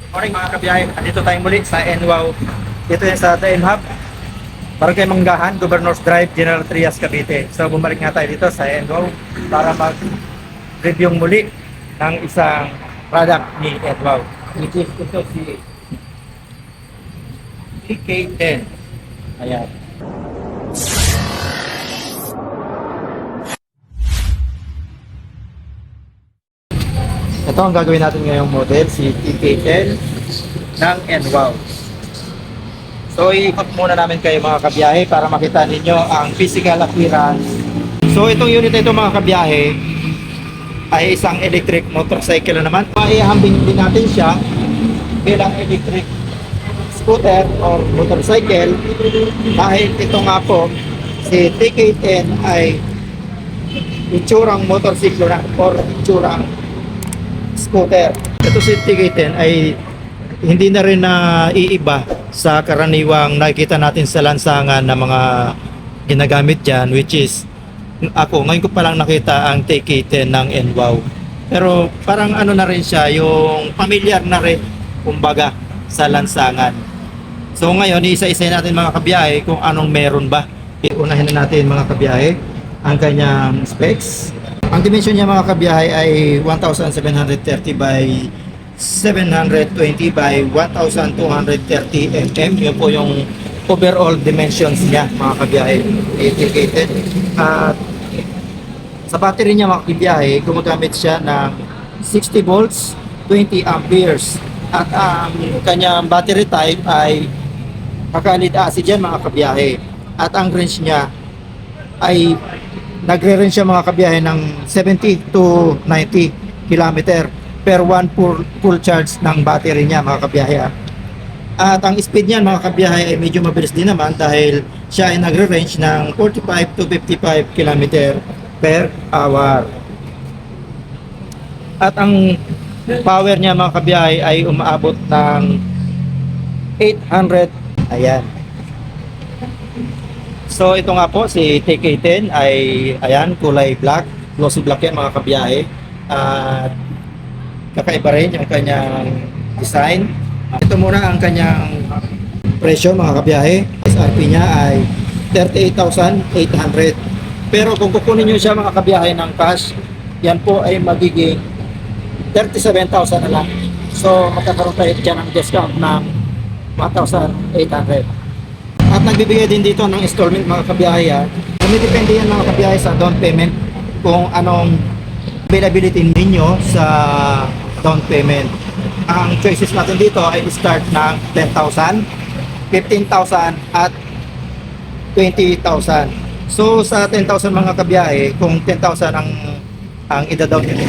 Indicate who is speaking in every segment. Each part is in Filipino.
Speaker 1: Morning mga kabiyahe, andito tayo muli sa NWOW. Dito yan sa The Hub, Barangay Manggahan, Governors Drive, General Trias, Cavite. So bumalik nga tayo dito sa NWOW para mag-review muli ng isang product ni NWOW. Which is ito si TK10. Ayan. Ito ang gagawin natin ngayong model, si TK10 ng NWOW. So iikot muna namin kayo mga kabiyahe para makita ninyo ang physical appearance. So itong unit na ito mga kabiyahe ay isang electric motorcycle na naman. Maihambing din natin siya bilang electric scooter or motorcycle dahil ito nga po si TK10 ay itsurang motorsiklo na or itsurang scooter. Ito si TK10 ay hindi na rin na iiba sa karaniwang nakikita natin sa lansangan na mga ginagamit dyan, which is ako ngayon ko palang nakita ang TK10 ng NWOW. Pero parang ano na rin siya, yung familiar na rin kumbaga sa lansangan. So ngayon isa-isa natin mga kabiyahe kung anong meron ba. Iunahin na natin mga kabiyahe ang kanyang specs. Ang dimension niya mga kabiyahe ay 1,730 by 720 by 1,230 mm. Yun po yung overall dimensions niya mga kabiyahe, indicated. At sa battery niya mga kabiyahe, gumagamit siya ng 60 volts, 20 amperes. At ang kanyang battery type ay lead acid yan mga kabiyahe. At ang range niya ay nagre-range siya mga kabiyahe ng 70 to 90 km per one full charge ng battery niya mga kabiyahe. At ang speed niyan mga kabiyahe ay medyo mabilis din naman dahil siya ay nagre-range ng 45 to 55 km per hour. At ang power niya mga kabiyahe ay umaabot ng 800. Ayan. So ito nga po si TK10 ay ayan, kulay black, glossy black yan mga kabiyahe. At kakaiba rin yung kanyang design. Ito muna ang kanyang presyo mga kabiyahe. SRP niya ay 38,800. Pero kung kukunin nyo siya mga kabiyahe ng cash, yan po ay magiging 37,000 na lang. So magkakaroon tayo dyan ng discount ng 1,800. At nagbibigay din dito ng installment mga kabiyahe. Dumidepende yan mga kabiyahe sa down payment kung anong availability ninyo sa down payment. Ang choices natin dito ay start ng 10,000, 15,000 at 20,000. So sa 10,000 mga kabiyahe, kung 10,000 ang ida-down nyo,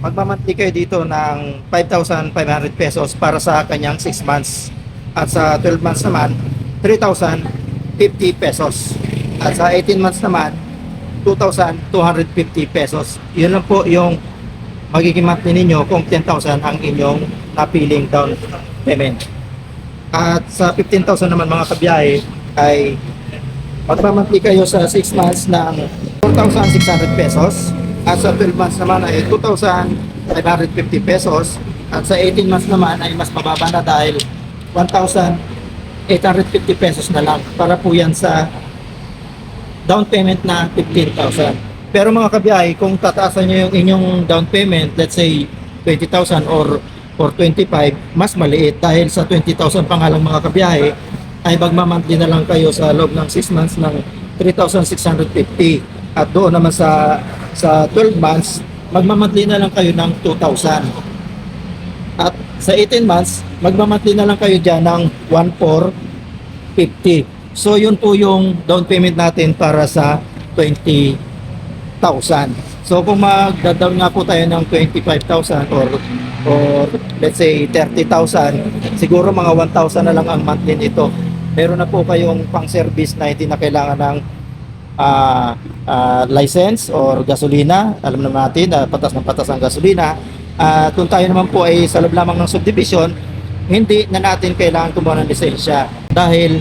Speaker 1: magmamonthly kayo dito ng 5,500 pesos para sa kanyang 6 months. At sa 12 months naman, 3,050 pesos. At sa 18 months naman, 2,250 pesos. Yun lang po yung magiging monthly ninyo kung 10,000 ang inyong napiling down payment. At sa 15,000 naman mga kabiyahe ay magmamonthly kayo sa 6 months ng 4,600 pesos. At sa 12 months naman ay 2,550 pesos. At sa 18 months naman ay mas mababa na dahil 1,850 pesos na lang para po yan sa down payment na 15,000. Pero mga kabiyahe, kung tataasan nyo yung inyong down payment, let's say 20,000 or 25, mas maliit dahil sa 20,000 pa nga lang mga kabiyahe ay magmamonthly na lang kayo sa loob ng 6 months ng 3,650. At doon naman sa 12 months, magmamonthly na lang kayo ng 2,000. At sa 18 months, magmamonthly na lang kayo dyan ng 1,450. So yun po yung down payment natin para sa 20,000. So kung magda-down nga po tayo ng 25,000 or let's say 30,000, siguro mga 1,000 na lang ang monthly nito. Meron na po kayong pang-service na hindi na kailangan ng license or gasolina. Alam naman natin na patas ng patas ang gasolina. Kung tayo naman po ay sa loob lamang ng subdivision, hindi na natin kailangan kumuha ng lisensya dahil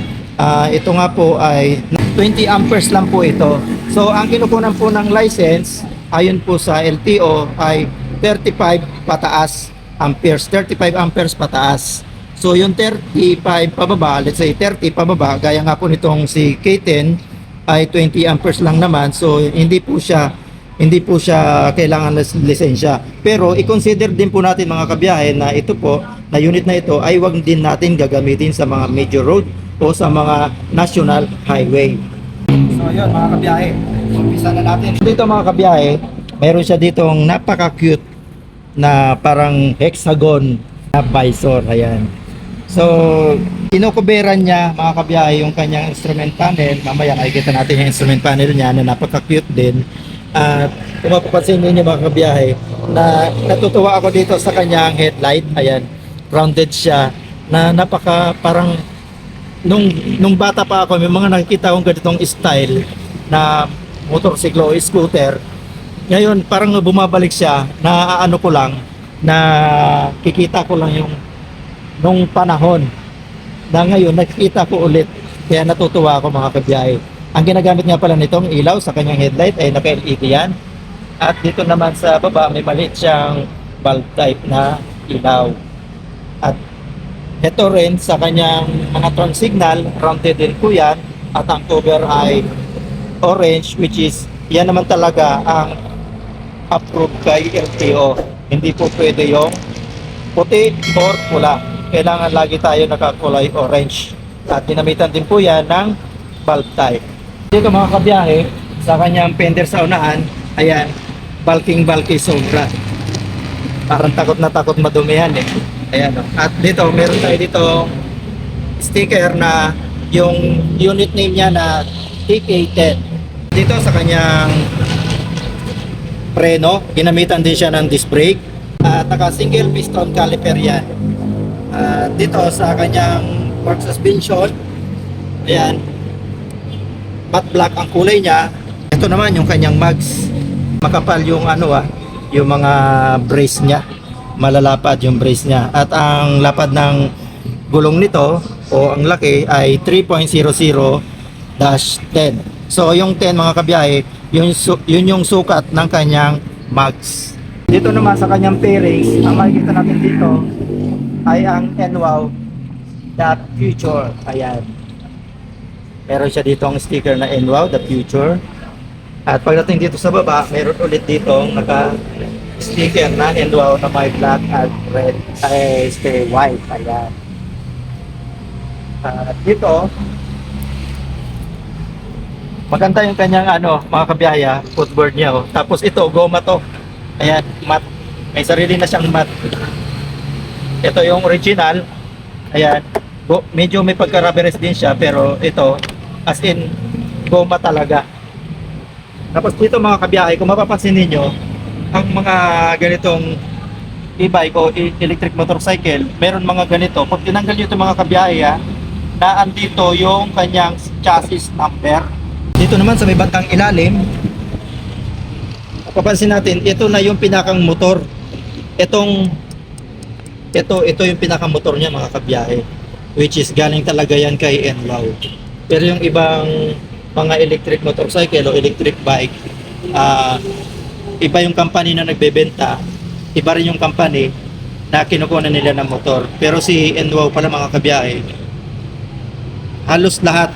Speaker 1: ito nga po ay 20 amperes lang po ito. So ang kinukunan po ng license ayon po sa LTO ay 35 pataas. amperes, 35 amperes pataas. So yung 35 pababa, let's say 30 pababa, gaya nga po nitong si K10 ay 20 amperes lang naman. So hindi po siya kailangan lisensya. Pero i-consider din po natin mga kabiyahe na ito po, na unit na ito ay wag din natin gagamitin sa mga major road o sa mga national highway. So yun mga kabiyahe, umpisa na natin. Dito mga kabiyahe, mayroon siya ditong napaka-cute na parang hexagon na visor. Ayan. So, kinukuberan niya mga kabiyahe yung kanyang instrument panel. Mamaya makikita natin yung instrument panel niya na napaka-cute din. At kung mapapansin niyo mga kabiyahe, na natutuwa ako dito sa kanyang headlight. Ayan, rounded siya na napaka parang nung bata pa ako, may mga nakikita akong ganitong style na motorsiklo o scooter. Ngayon parang bumabalik siya, na ano ko lang, na kikita ko lang yung nung panahon na ngayon nakikita ko ulit, kaya natutuwa ako mga kabiyahe. Ang ginagamit nga pala nitong ilaw sa kanyang headlight ay naka-LED yan. At dito naman sa baba may maliit siyang bulb type na ilaw. At ito rin sa kanyang mga turn signal, rounded din po yan. At ang cover ay orange, which is yan naman talaga ang approved kay LTO. Hindi po pwede yung puti or pula. Kailangan lagi tayo nakakulay orange. At dinamitan din po yan ng bulb type. Dito mga kabiyahe, sa kanyang fender sa unahan, ayan, bulky sobra. Parang takot na takot madumihan eh. Ayan, oh. At dito, meron tayo dito sticker na yung unit name niya na TK10. Dito sa kanyang preno, ginamitan din siya ng disc brake. At naka single piston caliper yan. Dito sa kanyang fork suspension, ayan, matte black ang kulay niya. Ito naman yung kanyang mags. Makapal yung yung mga brace niya. Malalapad yung brace niya. At ang lapad ng gulong nito o ang laki ay 3.00-10. So yung 10 mga kabiyahe, yun yung sukat ng kanyang mags. Dito naman sa kanyang fairings, ang makikita natin dito ay ang NWOW The Future. Ayan. Meron siya dito ang sticker na NWOW The Future. At pagdating dito sa baba, meron ulit dito naka-sticker na NWOW na may black at red, white. Ayan. Dito, maganda yung kanyang mga kabiyaya, footboard niya. Oh. Tapos ito, goma to. Ayan, matte. May sarili na siyang matte. Ito yung original. Ayan. Medyo may pagka-rubberized din siya, pero ito, as in, goma talaga. Tapos dito mga kabiyahe, kung mapapansin ninyo, ang mga ganitong e-bike o electric motorcycle, meron mga ganito. Pag tinanggal nyo ito mga kabiyahe, na andito yung kanyang chassis number. Dito naman sa may bandang ilalim, mapapansin natin, ito na yung pinakang motor. Ito yung pinakang motor niya mga kabiyahe, which is galing talaga yan kay NWOW. Pero yung ibang mga electric motorcycle o electric bike, iba yung company na nagbebenta, iba rin yung company na kinukuha nila ng motor. Pero si NWOW pala mga kabiyahe, halos lahat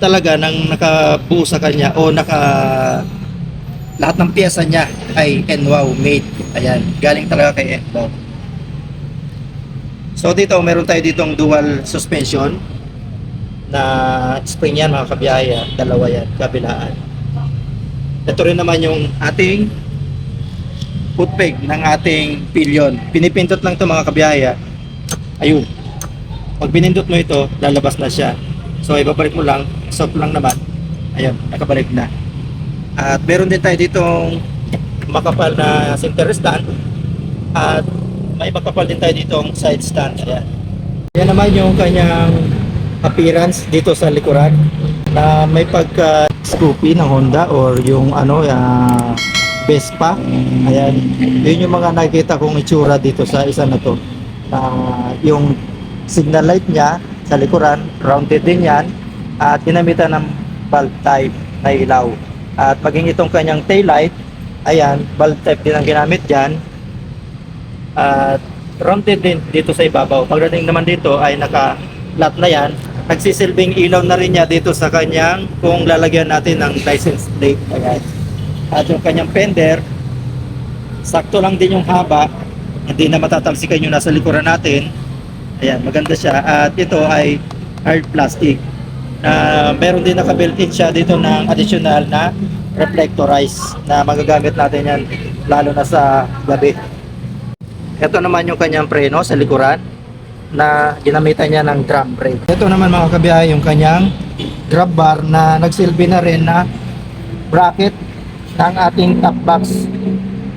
Speaker 1: talaga ng nakabuo sa kanya o lahat ng piyesa niya ay NWOW made. Ayan, galing talaga kay NWOW. So dito, meron tayo ditong dual suspension na spring yan mga kabiyahe, dalawa yan, kabilaan. Ito rin naman yung ating foot peg ng ating pillion. Pinipindot lang ito mga kabiyahe. Ayun. Pag pinindot mo ito, lalabas na siya. So ibabalik mo lang, soft lang naman. Ayun, nakabalik na. At meron din tayo ditong makapal na center stand. At may makapal din tayo ditong side stand. Ayan. Yan naman yung kanyang appearance dito sa likuran, na may pagka Scoopy ng Honda or yung Vespa. Ayan. Yun yung mga nakita kong itsura dito sa isa na to. Yung signal light niya sa likuran, rounded din yan. At ginamitan ng bulb type na ilaw. At maging itong kanyang tail light Ayan, valve type din ang ginamit dyan. At rounded din dito sa ibabaw. Pagdating naman dito ay naka-flat na yan. Nagsisilbing ilaw na rin niya dito sa kanyang kung lalagyan natin ng license plate. Ayan. At yung kanyang fender, sakto lang din yung haba. Hindi na matatalsikan yung nasa likuran natin. Ayan, maganda siya. At ito ay hard plastic. Meron din naka-built-in siya dito ng additional na reflectorize na magagamit natin yan lalo na sa gabi. Ito naman yung kanyang preno sa likuran na ginamitan niya ng drum brake. Ito naman mga kabiyahe yung kanyang grab bar na nagsilbi na rin na bracket ng ating top box.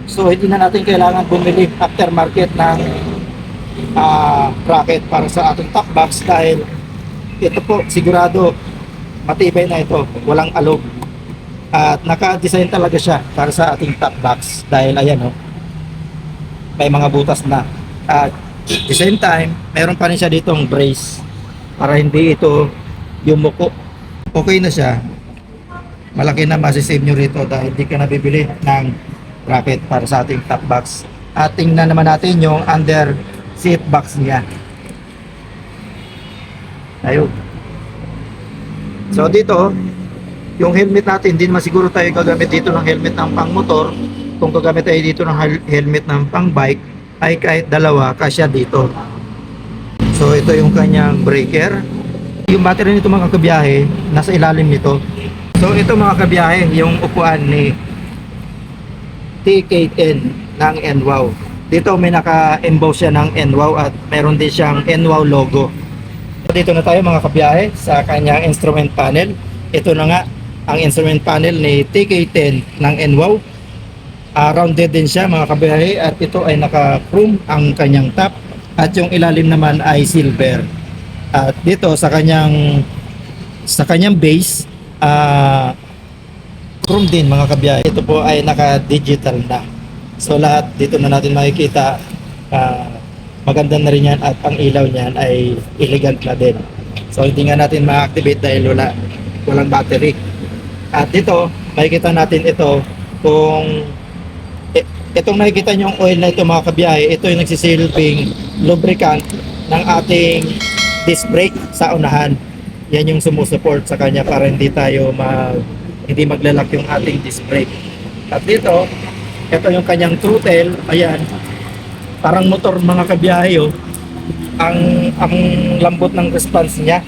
Speaker 1: So hindi na natin kailangan bumili aftermarket ng bracket para sa ating top box dahil ito po sigurado matibay na ito, walang alog. At naka-design talaga siya para sa ating top box dahil ayan oh, may mga butas na. At the same time, meron pa rin siya ditong brace para hindi ito yumuko. Okay na siya. Malaki na masisave nyo rito dahil hindi ka nabibili ng bracket para sa ating top box. At tingnan naman natin yung under seat box niya. Ayun. So dito, yung helmet natin, hindi naman siguro tayo gagamit dito ng helmet ng pang motor. Kung gagamit tayo dito ng helmet ng pang bike, ay kahit dalawa, kasya dito. So ito yung kanyang breaker. Yung battery nito mga kabiyahe, nasa ilalim nito. So ito mga kabiyahe, yung upuan ni TK10 ng NWOW. Dito may naka-emboss siya ng NWOW at meron din siyang NWOW logo. Dito na tayo mga kabiyahe sa kanyang instrument panel. Ito na nga ang instrument panel ni TK10 ng NWOW. Rounded din siya mga kabiyahe at ito ay naka-chrome ang kanyang top at yung ilalim naman ay silver. At dito sa kanyang base, chrome din mga kabiyahe. Ito po ay naka-digital na. So lahat dito na natin makikita, maganda na rin yan at ang ilaw niyan ay elegant na din. So hindi nga natin ma-activate dahil walang battery. At dito, makikita natin ito kung itong nakikita nyo yung oil na ito mga kabiyahe, ito yung nagsisilbing lubricant ng ating disc brake sa unahan. Yan yung sumusupport sa kanya para hindi maglalak yung ating disc brake. At dito, ito yung kanyang throttle. Ayan, parang motor mga kabiyahe oh. Ang lambot ng response niya.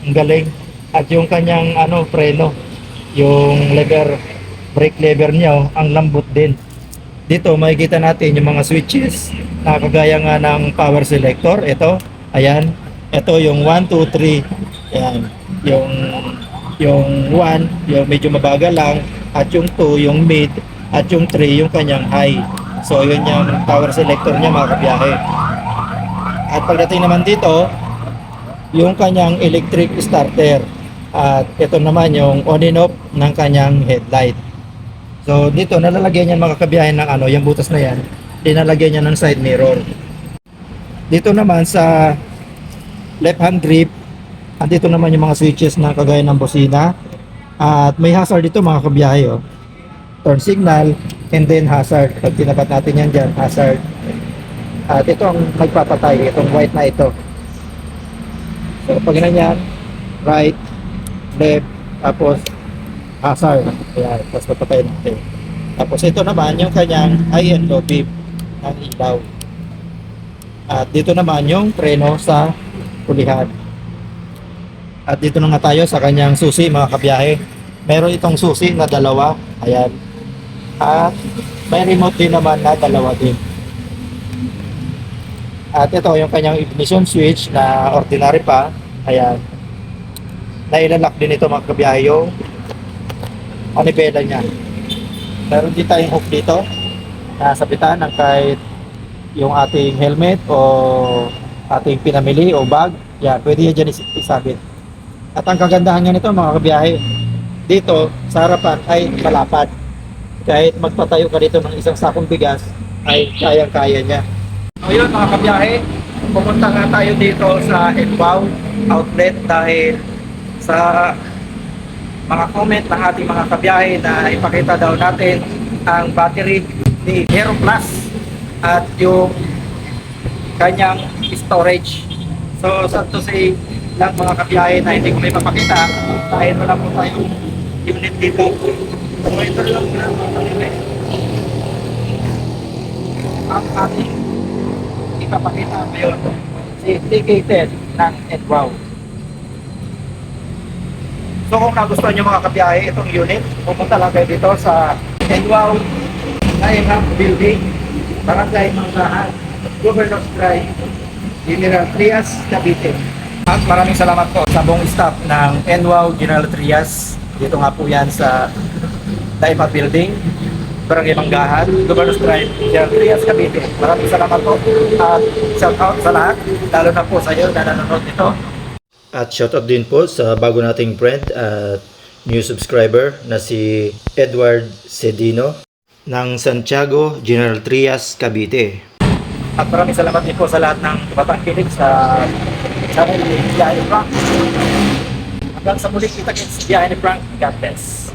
Speaker 1: Ang galing. At yung kanyang preno, yung brake lever niya oh, ang lambot din. Dito makikita natin yung mga switches na kagaya nga ng power selector. Ito, ayan. Ito yung 1, 2, 3. Ayan. Yung 1, yung medyo mabagal lang. At yung 2, yung mid. At yung 3, yung kanyang high. So yun yung power selector niya mga kabiyahe. At pagdating naman dito, yung kanyang electric starter. At ito naman yung on and off ng kanyang headlight. So dito nalalagyan niya mga kabiyahe ng yung butas na yan, dinalagyan niya ng side mirror. Dito naman sa left hand grip, andito naman yung mga switches na kagaya ng bosina. At may hazard dito mga kabiyahe oh. Turn signal and then hazard. Pag tinapat natin yan dyan, hazard. At ito ang magpapatay, itong white na ito. So pag ganyan, right, left, tapos hazard. Ayan, tapos papatay natin. Tapos ito naman yung kanyang high and low beam ng ilaw. At dito naman yung preno sa pulihan. At dito na nga tayo sa kanyang susi mga kabiyahe. Meron itong susi na dalawa. Ayan. At may remote din naman na dalawa din. At ito yung kanyang ignition switch na ordinary pa. Ayan. Nailalak din ito mga kabiyahe yung manibela niya. Meron din tayong hook dito na sabitan ng kahit yung ating helmet o ating pinamili o bag. Yan, pwede yan dyan isabit. At ang kagandahan nga nito mga kabiyahe, dito sa harapan ay malapad. Kahit magpatayo ka dito ng isang sakong bigas ay kayang-kaya niya. So yun mga kabiyahe, pumunta nga tayo dito sa NWOW outlet dahil sa mga comment ng ating mga kabiyahe na ipakita daw natin ang battery ni Hero Plus at yung kanyang storage. So, sad to say lang mga kabiyahe na hindi ko may papakita dahil wala po tayong unit dito. So, ito lang na ang ating ipapakita ngayon, si TK10 ng Enwow. So kung nagustuhan nyo mga kabiyahe itong unit, pumunta lang kayo dito sa Enwow Naimang Building, Barangay Manggahan, Governor's Drive, General Trias, Cavite. At maraming salamat po sa buong staff ng Enwow General Trias. Dito nga po yan sa Naimang Building, Barangay Manggahan, Governor's Drive, General Trias, Cavite. Maraming salamat po at shout out sa lahat, lalo na po sa iyo na nanonood nito. At shoutout din po sa bago nating friend at new subscriber na si Edward Cedino ng Santiago, General Trias, Cavite. At maraming salamat din po sa lahat ng batang kilig sa channel ni Biyahe ni Frank. Hanggang sa muli kita-kits Biyahe ni Frank. God bless.